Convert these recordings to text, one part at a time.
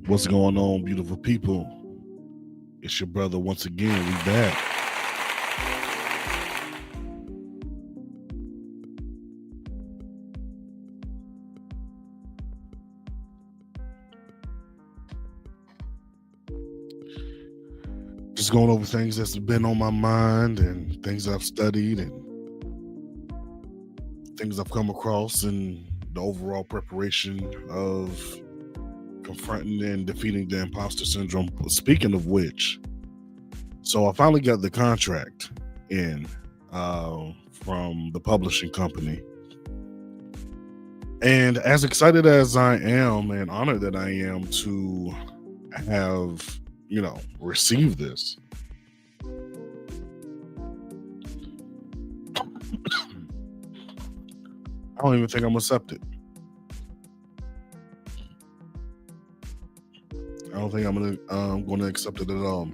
What's going on, beautiful people? It's your brother once again. We back. Just going over things that's been on my mind and things I've studied and things I've come across in the overall preparation of confronting and defeating the imposter syndrome. Speaking of which, so I finally got the contract in from the publishing company. And as excited as I am and honored that I am to have, received this, I don't even think I'm accepted. I don't think I'm going to accept it at all.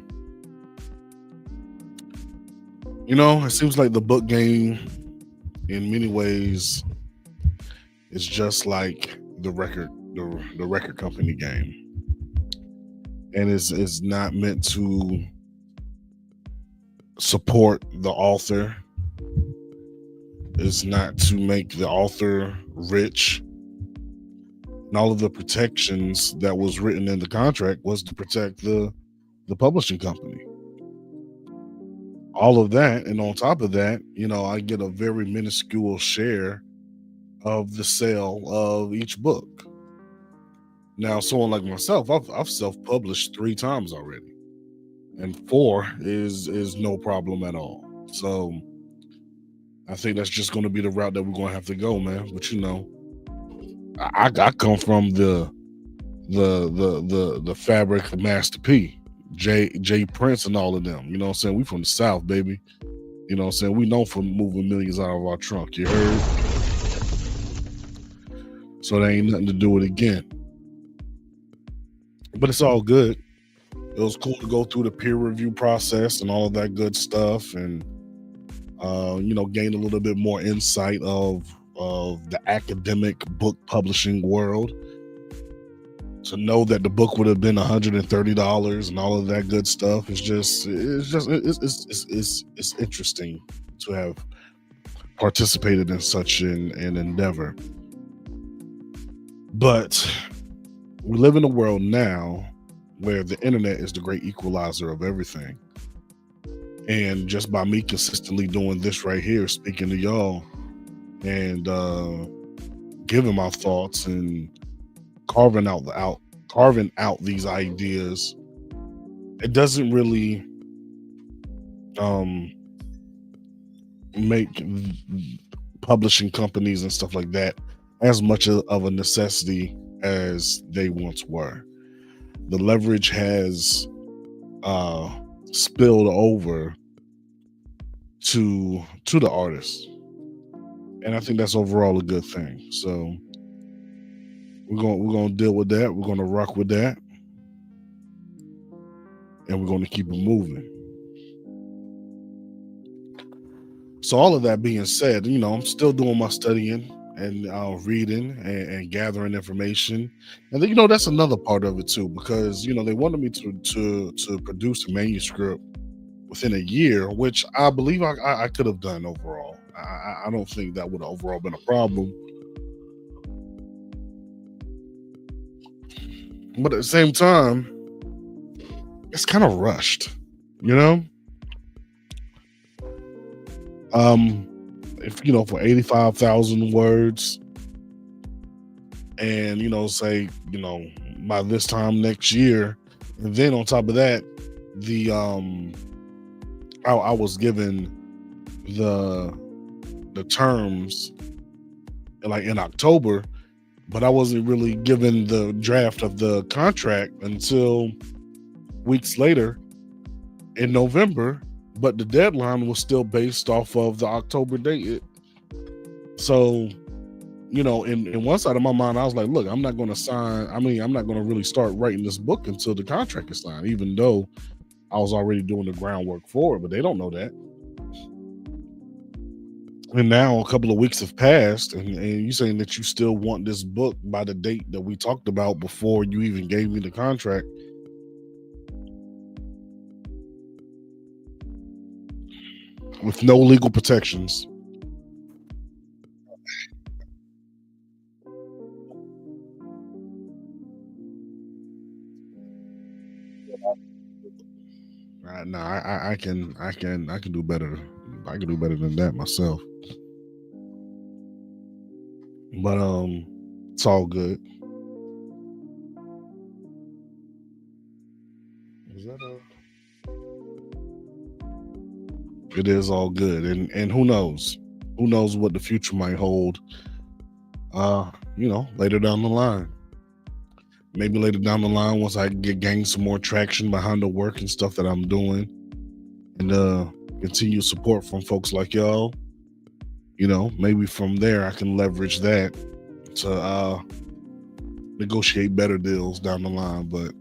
It seems like the book game, in many ways, is just like the record company game, and is not meant to support the author. It's not to make the author rich. And all of the protections that was written in the contract was to protect the publishing company. All of that, and on top of that, I get a very minuscule share of the sale of each book. Now, someone like myself, I've self-published 3 times already, and 4 is no problem at all. So I think that's just going to be the route that we're going to have to go, man. But I come from the Fabric of Master P, J Prince, and all of them. You know what I'm saying? We from the South, baby. You know what I'm saying? We known for moving millions out of our trunk. You heard? So there ain't nothing to do with it again. But it's all good. It was cool to go through the peer review process and all of that good stuff, and gain a little bit more insight of the academic book publishing world. To know that the book would have been $130 and all of that good stuff it's interesting to have participated in such an endeavor. But we live in a world now where the internet is the great equalizer of everything. And just by me consistently doing this right here, speaking to y'all and giving my thoughts and carving out these ideas, it doesn't really make publishing companies and stuff like that as much of a necessity as they once were. The leverage has spilled over to the artists, and I think that's overall a good thing. So we're gonna deal with that. We're gonna rock with that, and we're gonna keep it moving. So all of that being said, I'm still doing my studying and reading and gathering information, and then, that's another part of it too, because they wanted me to produce a manuscript within a year, which I believe I could have done overall. I don't think that would have overall been a problem. But at the same time, it's kind of rushed, if for 85,000 words, and say by this time next year, and then on top of that, the I was given the terms like in October, but I wasn't really given the draft of the contract until weeks later in November, but the deadline was still based off of the October date. So, in one side of my mind, I was like, look, I'm not going to really start writing this book until the contract is signed, even though I was already doing the groundwork for it, but they don't know that. And now a couple of weeks have passed, and you saying that you still want this book by the date that we talked about before you even gave me the contract. With no legal protections. No, I can do better. I can do better than that myself. But it's all good. Is that a? It is all good, and who knows? Who knows what the future might hold? Later down the line. Maybe later down the line, once I gain some more traction behind the work and stuff that I'm doing, and continue support from folks like y'all. Maybe from there I can leverage that to negotiate better deals down the line. But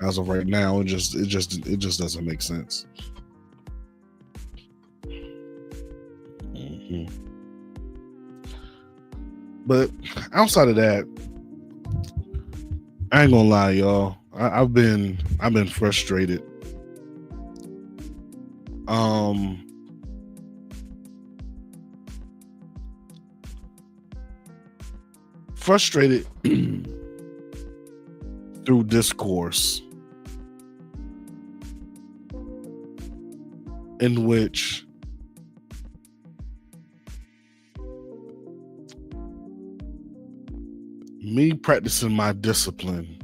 as of right now, it just doesn't make sense. Mhm. But outside of that, I ain't gonna lie, y'all. I've been frustrated. Um, Frustrated through discourse in which me practicing my discipline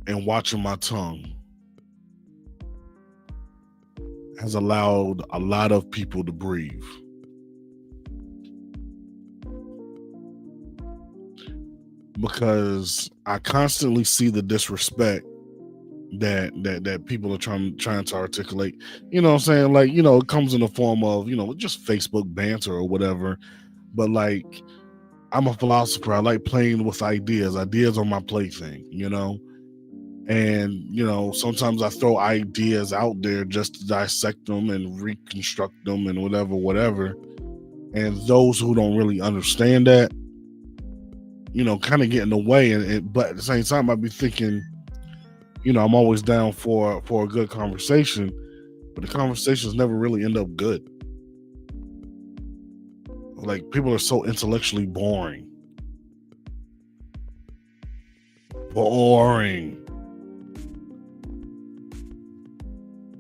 and watching my tongue has allowed a lot of people to breathe. Because I constantly see the disrespect that people are trying to articulate. You know what I'm saying? Like, it comes in the form of, just Facebook banter or whatever. But like, I'm a philosopher. I like playing with ideas. Ideas are my plaything, And, sometimes I throw ideas out there just to dissect them and reconstruct them and whatever. And those who don't really understand that, kind of get in the way. But at the same time, I'd be thinking, I'm always down for a good conversation, but the conversations never really end up good. Like, people are so intellectually boring.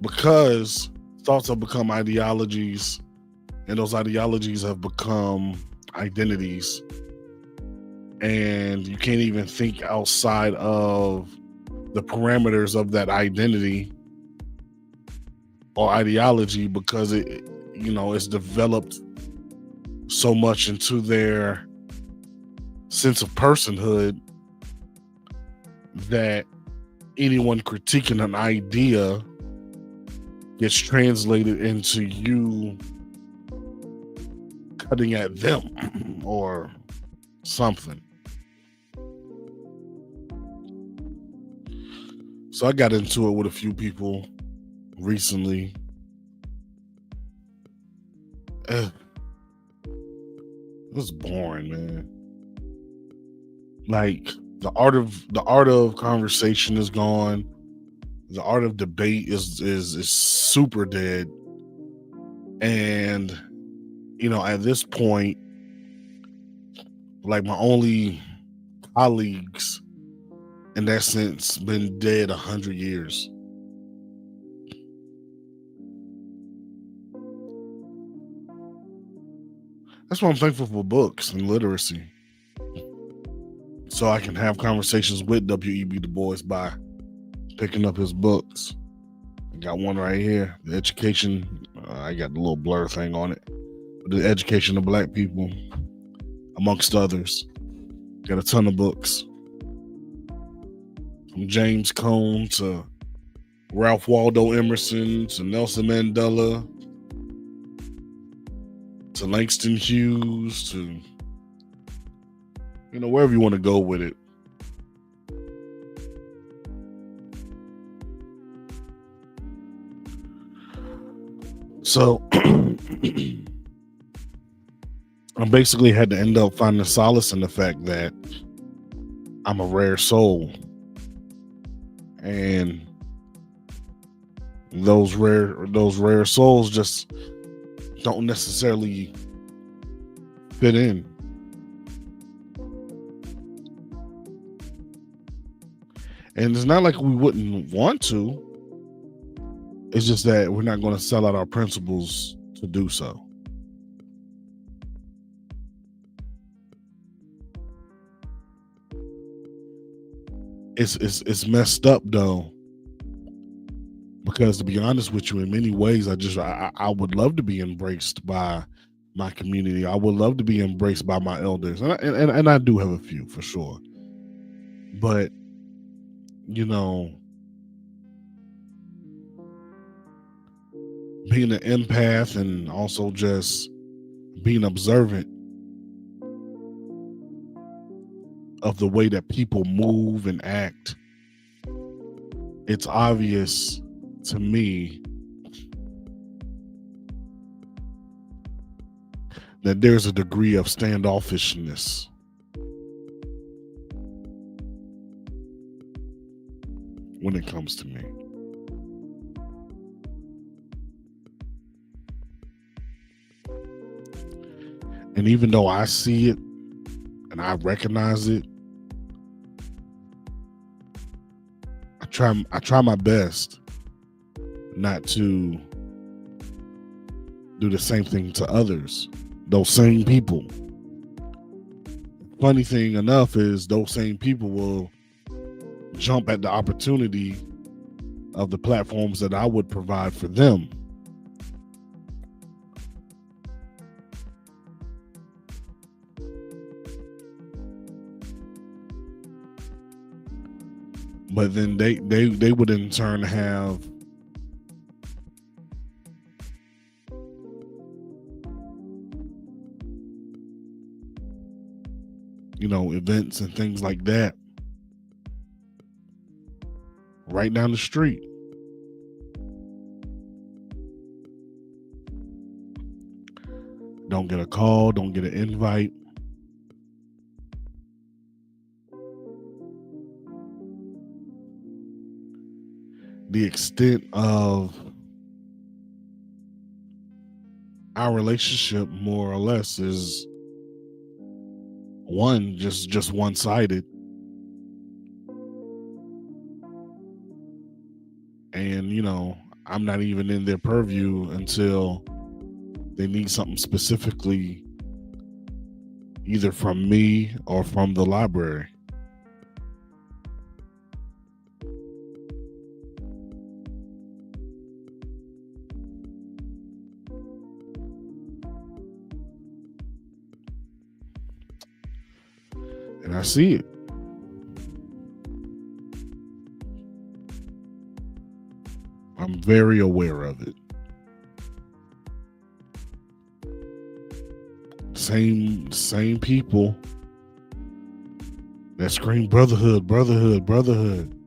Because thoughts have become ideologies, and those ideologies have become identities, and you can't even think outside of the parameters of that identity or ideology, because it's developed so much into their sense of personhood that anyone critiquing an idea gets translated into you cutting at them or something. So I got into it with a few people recently. It was boring, man. Like, the art of conversation is gone. The art of debate is super dead. And at this point, like, my only colleagues in that sense been dead 100 years. That's why I'm thankful for books and literacy, so I can have conversations with W.E.B. Du Bois by picking up his books. I got one right here, The Education. I got the little blur thing on it. The Education of Black People, amongst others. Got a ton of books. From James Cone to Ralph Waldo Emerson to Nelson Mandela to Langston Hughes to, wherever you want to go with it. So I basically had to end up finding solace in the fact that I'm a rare soul, and those rare souls just don't necessarily fit in. And it's not like we wouldn't want to. It's just that we're not going to sell out our principles to do so. It's messed up though, because to be honest with you, in many ways, I would love to be embraced by my community. I would love to be embraced by my elders, and I do have a few for sure. But you know, being an empath and also just being observant of the way that people move and act, it's obvious to me that there's a degree of standoffishness when it comes to me. And even though I see it and I recognize it, I try my best not to do the same thing to others, those same people. Funny thing enough is those same people will jump at the opportunity of the platforms that I would provide for them. But then they would in turn have events and things like that right down the street. Don't get a call, don't get an invite. The extent of our relationship, more or less, is just one-sided. And I'm not even in their purview until they need something specifically, either from me or from the library. And I see it. I'm very aware of it. Same people that scream brotherhood, brotherhood, brotherhood.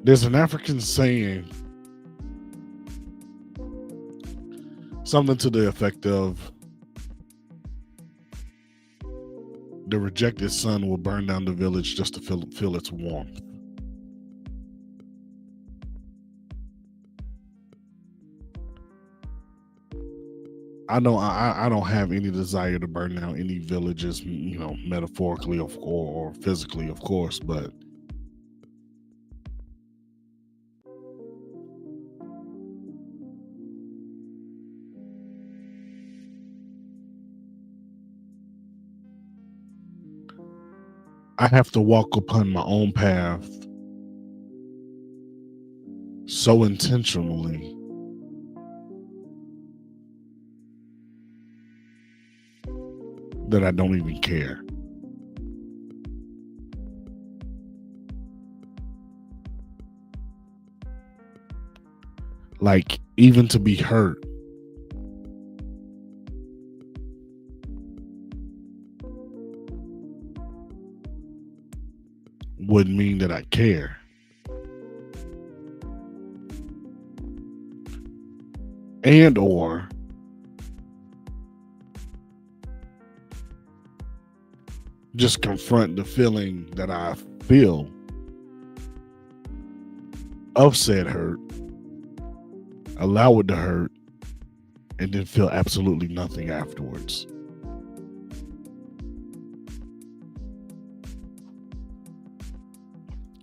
There's an African saying, something to the effect of, the rejected sun will burn down the village just to feel its warmth. I know I don't have any desire to burn down any villages, metaphorically or physically, of course, but I have to walk upon my own path so intentionally that I don't even care. Like, even to be hurt, wouldn't mean that I care. And or just confront the feeling that I feel of said hurt, allow it to hurt, and then feel absolutely nothing afterwards.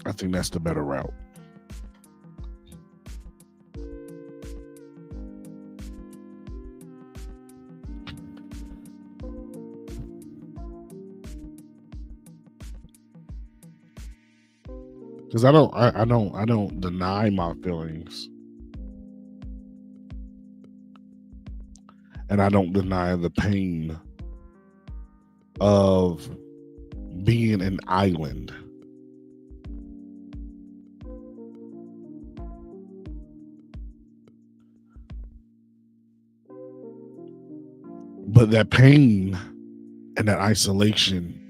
I think that's the better route. Because I don't deny my feelings, and I don't deny the pain of being an island. But that pain and that isolation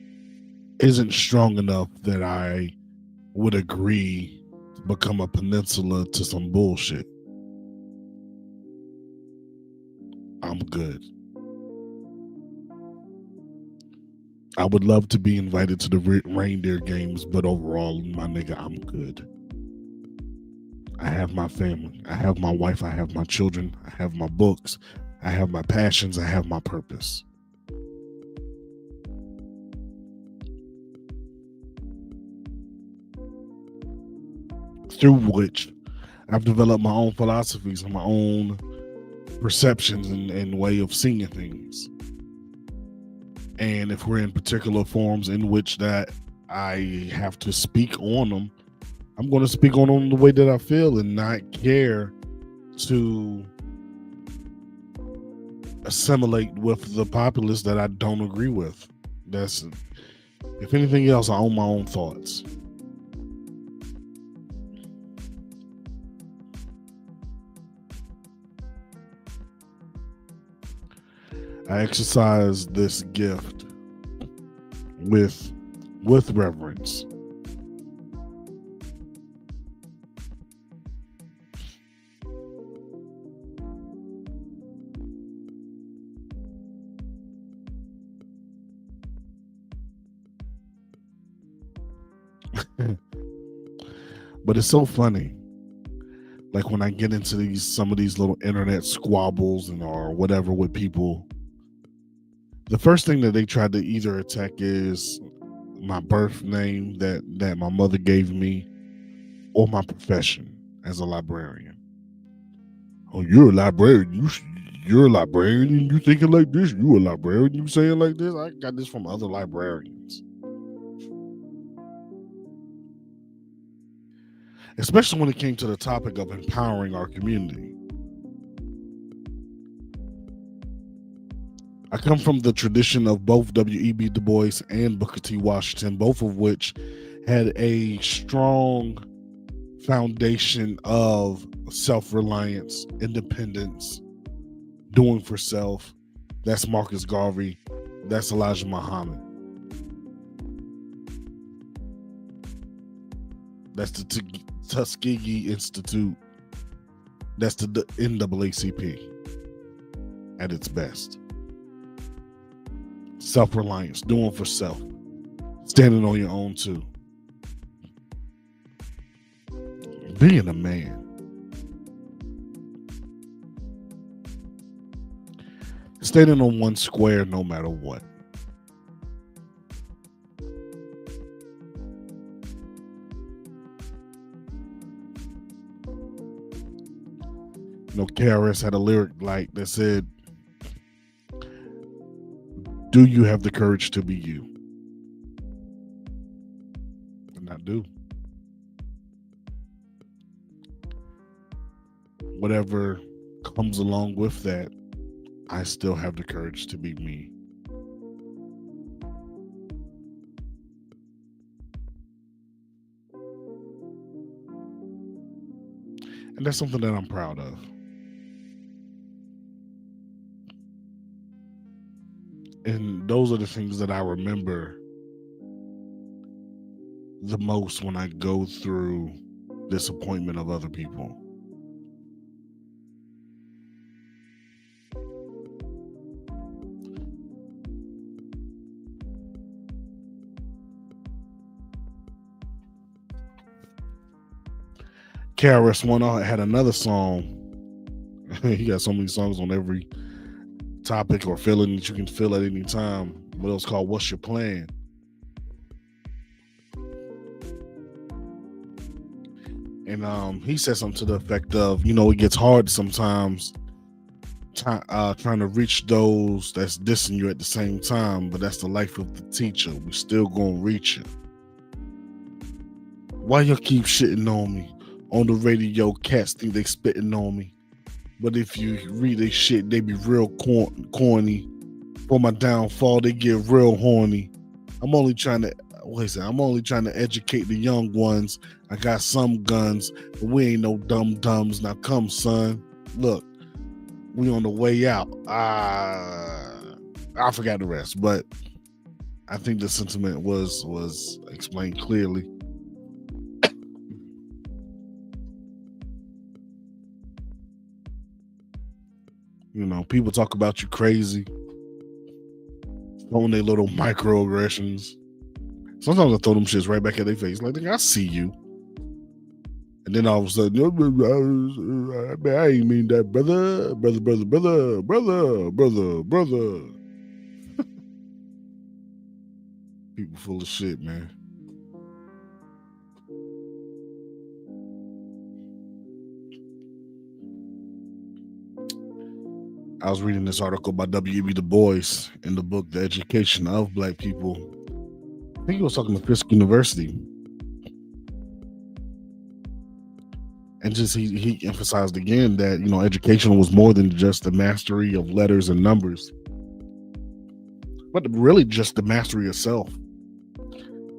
isn't strong enough that I would agree to become a peninsula to some bullshit. I'm good. I would love to be invited to the reindeer games, but overall, my nigga, I'm good. I have my family. I have my wife. I have my children. I have my books. I have my passions. I have my purpose. Through which I've developed my own philosophies and my own perceptions and way of seeing things. And if we're in particular forms in which that I have to speak on them, I'm going to speak on them the way that I feel and not care to assimilate with the populace that I don't agree with. That's, if anything else, I own my own thoughts. I exercise this gift with reverence. But it's so funny. Like when I get into some of these little internet squabbles and or whatever with people, the first thing that they try to either attack is my birth name that my mother gave me, or my profession as a librarian. Oh, you're a librarian. You're a librarian and you thinking like this. You a librarian. You saying like this. I got this from other librarians. Especially when it came to the topic of empowering our community. I come from the tradition of both W.E.B. Du Bois and Booker T. Washington, both of which had a strong foundation of self-reliance, independence, doing for self. That's Marcus Garvey. That's Elijah Muhammad. That's the Tuskegee Institute. That's the NAACP at its best. Self-reliance, doing for self, standing on your own too. Being a man. Standing on one square no matter what. You know, KRS had a lyric like that said, "Do you have the courage to be you?" And I do. Whatever comes along with that, I still have the courage to be me. And that's something that I'm proud of. And those are the things that I remember the most when I go through disappointment of other people. KRS-One had another song. He got so many songs on every topic or feeling that you can feel at any time. What else called "What's Your Plan?" And he said something to the effect of, it gets hard sometimes trying to reach those that's dissing you at the same time, but that's the life of the teacher. We still gonna reach you. Why you keep shitting on me? On the radio, cats think they spitting on me. But if you read their shit, they be real corny. For my downfall, they get real horny. I'm only trying to educate the young ones. I got some guns, but we ain't no dumb dumbs. Now come, son. Look, we on the way out. I forgot the rest, but I think the sentiment was explained clearly. People talk about you crazy, throwing their little microaggressions. Sometimes I throw them shits right back at their face, like, I see you. And then all of a sudden, I ain't mean that, brother. People full of shit, man. I was reading this article by W.E.B. Du Bois in the book The Education of Black People. I think he was talking to Fisk University. And just he emphasized again that, education was more than just the mastery of letters and numbers, but really just the mastery of self.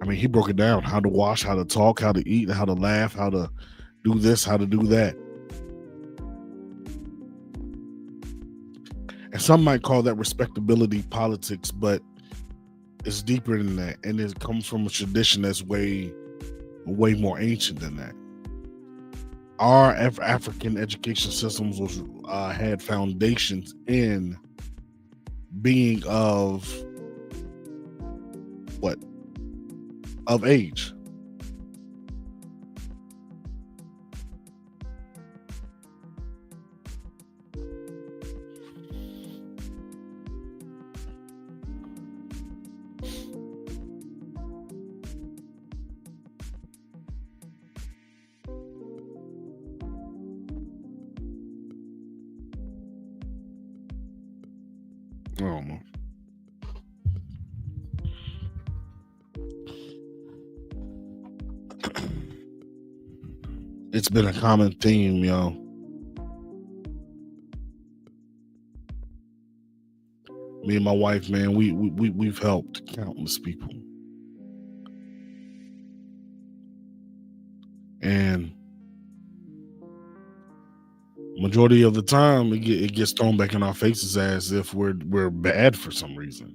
I mean, he broke it down: how to wash, how to talk, how to eat, how to laugh, how to do this, how to do that. And some might call that respectability politics, but it's deeper than that. And it comes from a tradition that's way more ancient than that. Our African education systems had foundations in being of age. I don't know. It's been a common theme, yo. Me and my wife, man, we've helped countless people. And majority of the time, it gets thrown back in our faces as if we're bad for some reason.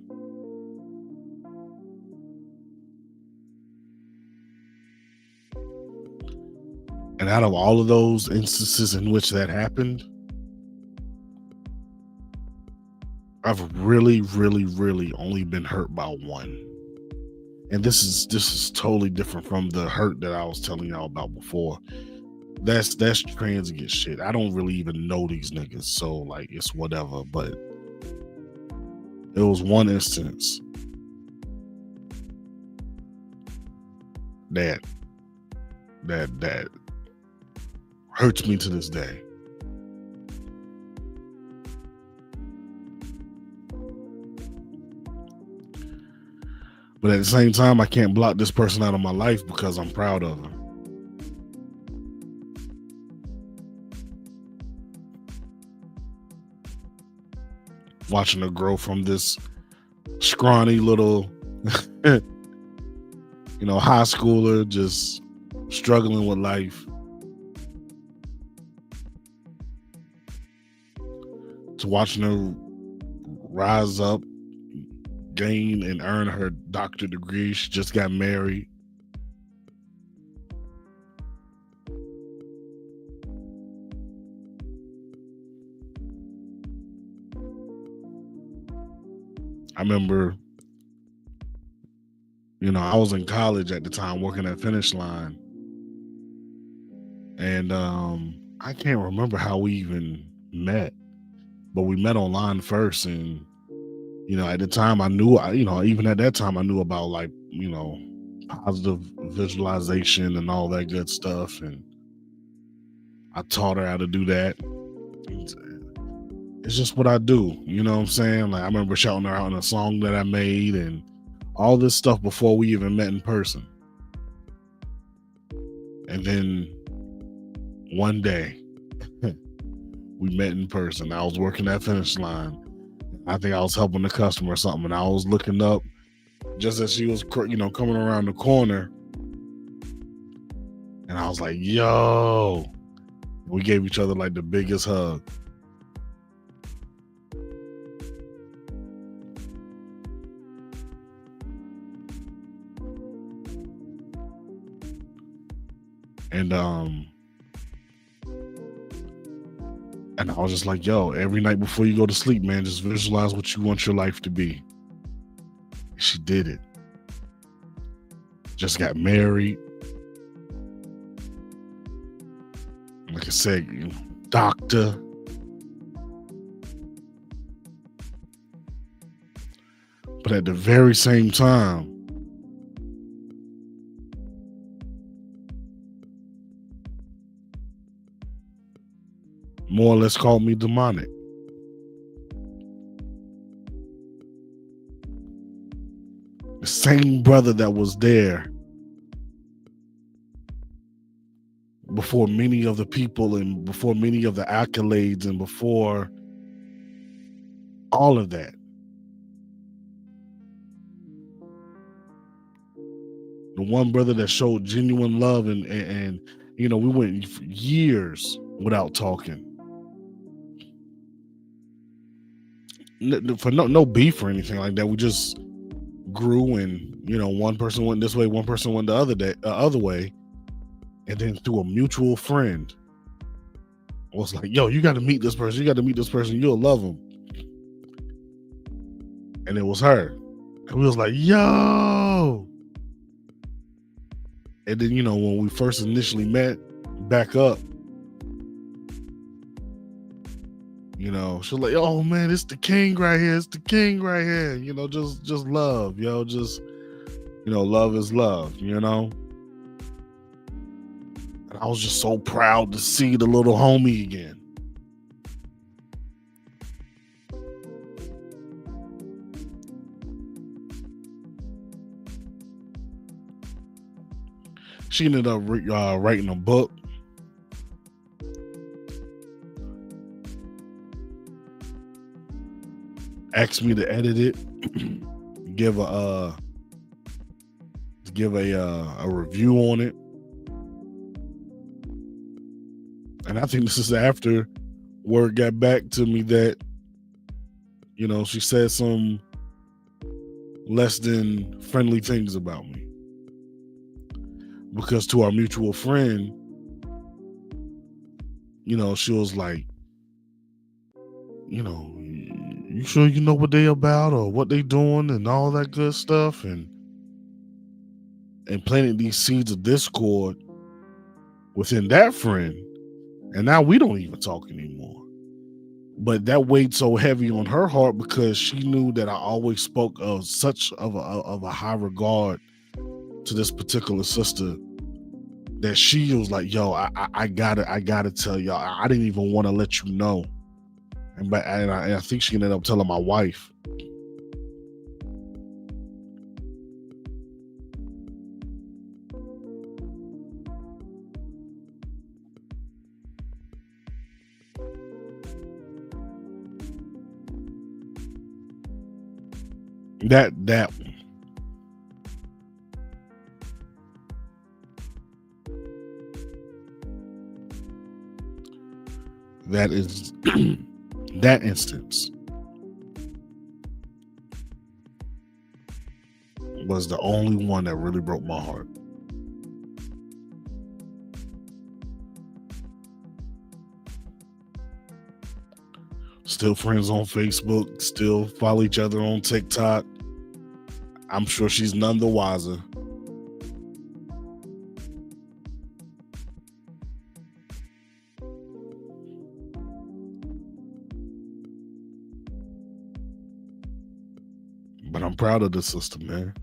And out of all of those instances in which that happened, I've really, really, really only been hurt by one. And this is totally different from the hurt that I was telling y'all about before. That's transient shit. I don't really even know these niggas, so like it's whatever. But it was one instance that hurts me to this day. But at the same time, I can't block this person out of my life because I'm proud of her. Watching her grow from this scrawny little, high schooler just struggling with life to watching her rise up, gain and earn her doctorate degree. She just got married. remember, I was in college at the time working at Finish Line, and I can't remember how we even met, but we met online first. And at the time I knew, even at that time I knew about, like, positive visualization and all that good stuff, and I taught her how to do that. It's just what I do, you know what I'm saying? Like, I remember shouting her out in a song that I made and all this stuff before we even met in person. And then one day we met in person. I was working at Finish Line. I think I was helping the customer or something, and I was looking up just as she was, coming around the corner, and I was like, yo. We gave each other like the biggest hug. And I was just like, yo, every night before you go to sleep, man, just visualize what you want your life to be. She did it. Just got married. Like I said, doctor. But at the very same time, more or less called me demonic. The same brother that was there before many of the people and before many of the accolades and before all of that. The one brother that showed genuine love and we went years without talking. For no beef or anything like that. We just grew, and one person went this way, one person went the other way, and then through a mutual friend was like, yo, you got to meet this person, you'll love him. And it was her, and we was like, yo. And then when we first initially met back up, she was like, oh man, it's the king right here, just love, just love is love, and I was just so proud to see the little homie again. She ended up writing a book. Asked me to edit it, give a review on it. And I think this is after word got back to me that, she said some less than friendly things about me. Because to our mutual friend, she was like, you sure you know what they about or what they doing and all that good stuff, and planting these seeds of discord within that friend. And now we don't even talk anymore. But that weighed so heavy on her heart because she knew that I always spoke of such of a high regard to this particular sister that she was like, yo, I gotta tell y'all. I didn't even want to let you know. And I think she ended up telling my wife. That is that instance was the only one that really broke my heart. still friends on Facebook, still follow each other on TikTok. I'm sure she's none the wiser. But I'm proud of the sister, man.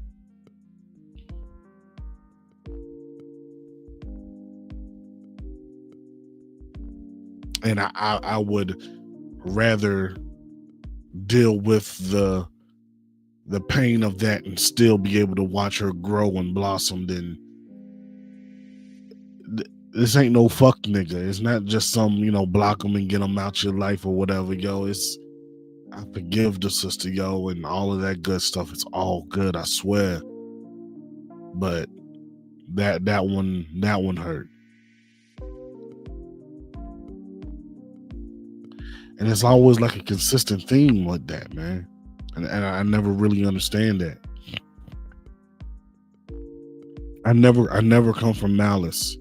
And I would rather deal with the pain of that and still be able to watch her grow and blossom than this ain't no fuck nigga. It's not just some, block them and get them out your life or whatever, yo. I forgive the sister, yo, and all of that good stuff. It's all good, I swear. But that one hurt. And it's always like a consistent theme like that, man. And I never really understand that. I never come from malice.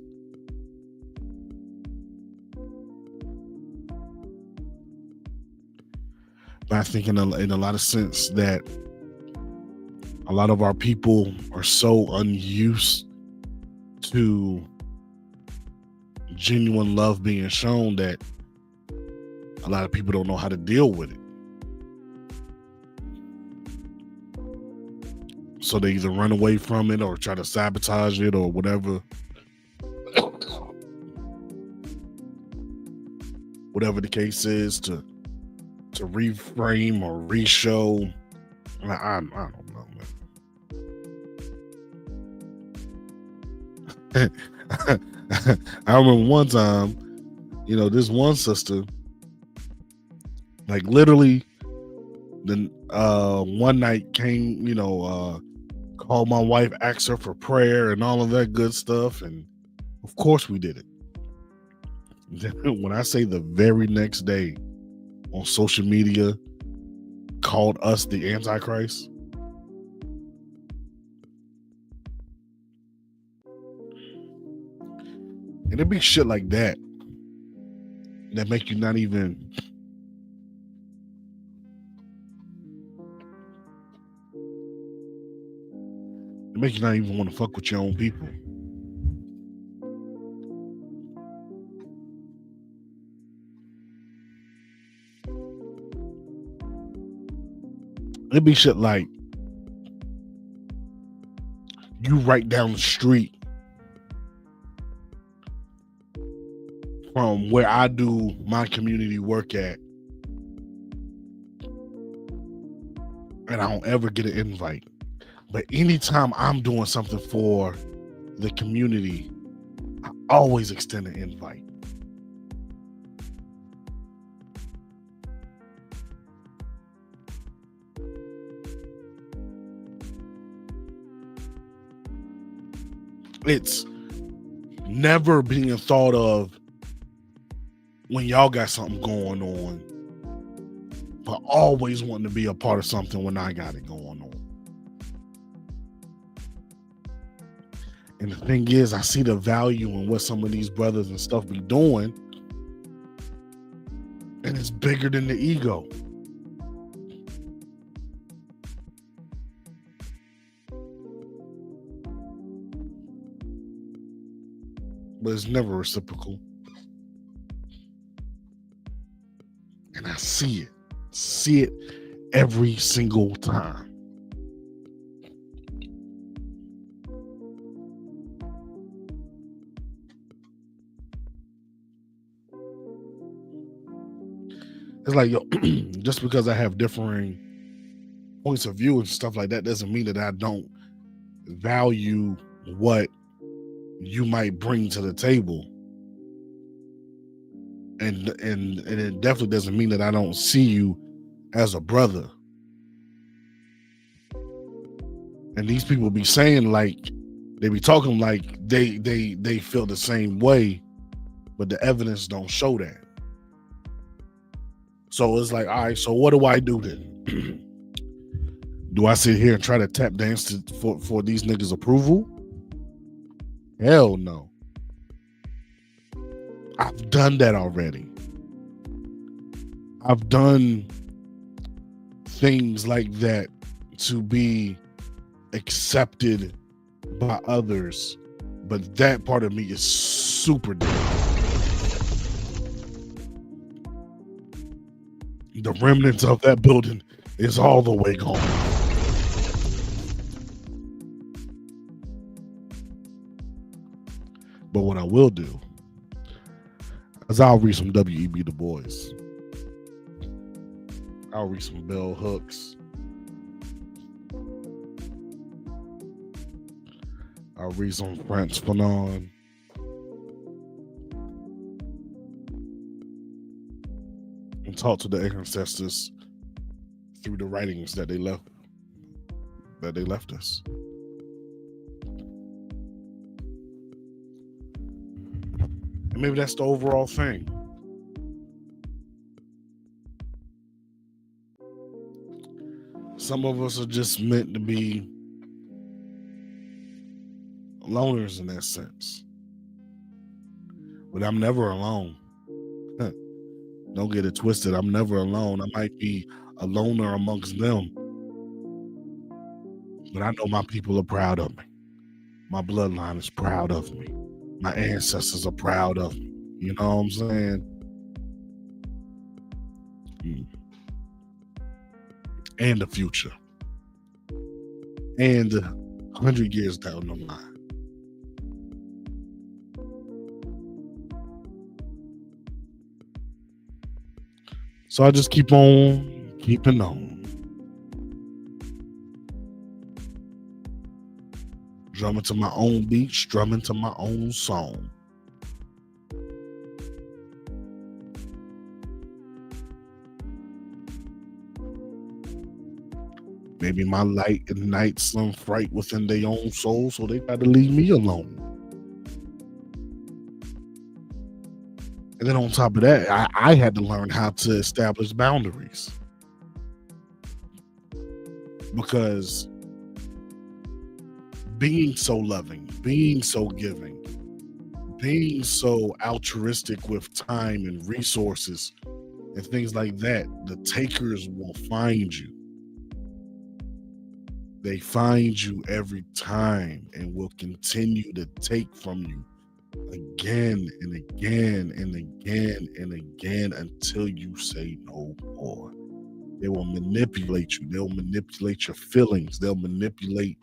But I think in a lot of sense that a lot of our people are so unused to genuine love being shown that a lot of people don't know how to deal with it. So they either run away from it or try to sabotage it or whatever. Whatever the case is, to reframe or re-show. I don't know, man. I remember one time, this one sister, like literally, then one night came, called my wife, asked her for prayer and all of that good stuff, and of course we did it. When I say the very next day on social media called us the Antichrist, and it'd be shit like that make you not even want to fuck with your own people. It'd be shit like you right down the street from where I do my community work at, and I don't ever get an invite. But anytime I'm doing something for the community, I always extend an invite. It's never being thought of when y'all got something going on, but always wanting to be a part of something when I got it going on. And the thing is, I see the value in what some of these brothers and stuff be doing, and it's bigger than the ego. But it's never reciprocal. And I see it every single time. It's like, yo, just because I have differing points of view and stuff like that doesn't mean that I don't value what you might bring to the table. And it definitely doesn't mean that I don't see you as a brother. And these people be saying like, they be talking like they feel the same way, but the evidence don't show that. So it's like, all right, so what do I do then? Do I sit here and try to tap dance for these niggas' approval? Hell no. I've done that already. I've done things like that to be accepted by others, but that part of me is super dead. The remnants of that building is all the way gone. But what I will do is I'll read some W.E.B. Du Bois. I'll read some bell hooks. I'll read some Frantz Fanon. And talk to the ancestors through the writings that they left us. And maybe that's the overall thing. Some of us are just meant to be loners in that sense. But I'm never alone. Don't get it twisted. I'm never alone. I might be a loner amongst them, but I know my people are proud of me. My bloodline is proud of me. My ancestors are proud of me. You know what I'm saying? And the future. And 100 years down the line. So I just keep on keeping on. Drumming to my own beat, strumming to my own song. Maybe my light ignites some fright within their own soul, so they got to leave me alone. And then on top of that, I had to learn how to establish boundaries. Because being so loving, being so giving, being so altruistic with time and resources and things like that, the takers will find you. They find you every time and will continue to take from you again and again and again and again until you say no more. They will manipulate you. They'll manipulate your feelings. They'll manipulate,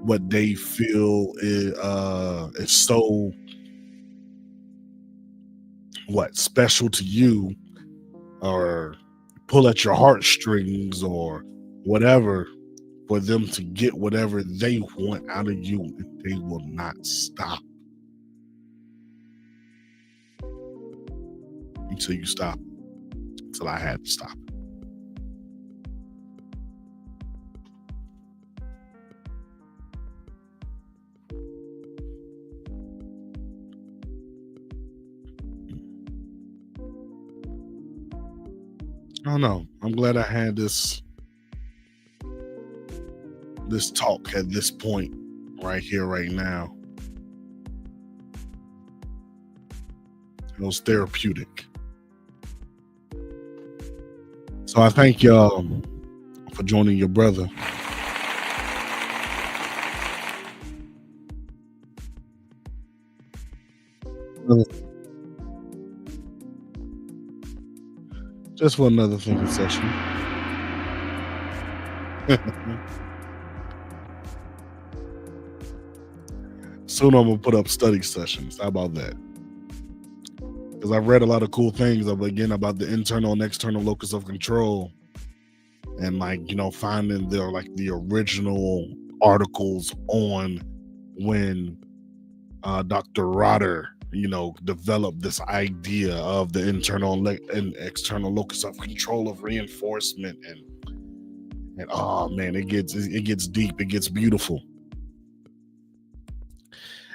what they feel is so special to you, or pull at your heartstrings or whatever, for them to get whatever they want out of you, and they will not stop until you stop. Until I had to stop. I don't know. I'm glad I had this talk at this point right here, right now. It was therapeutic. So I thank y'all for joining your brother. Just for another thinking session. Soon I'm gonna put up study sessions. How about that? Because I've read a lot of cool things about the internal and external locus of control, and finding the original articles on when Dr. Rotter developed this idea of the internal and external locus of control of reinforcement, and oh man, it gets deep, it gets beautiful.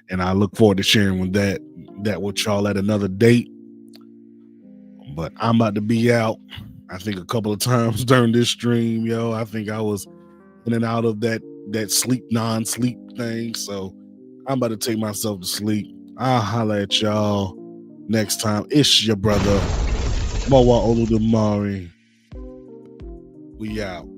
And I look forward to sharing with that with y'all at another date. But I'm about to be out. I think a couple of times during this stream, I think I was in and out of that non-sleep thing. So I'm about to take myself to sleep. I'll holler at y'all next time. It's your brother Mawa Oludamari. We out.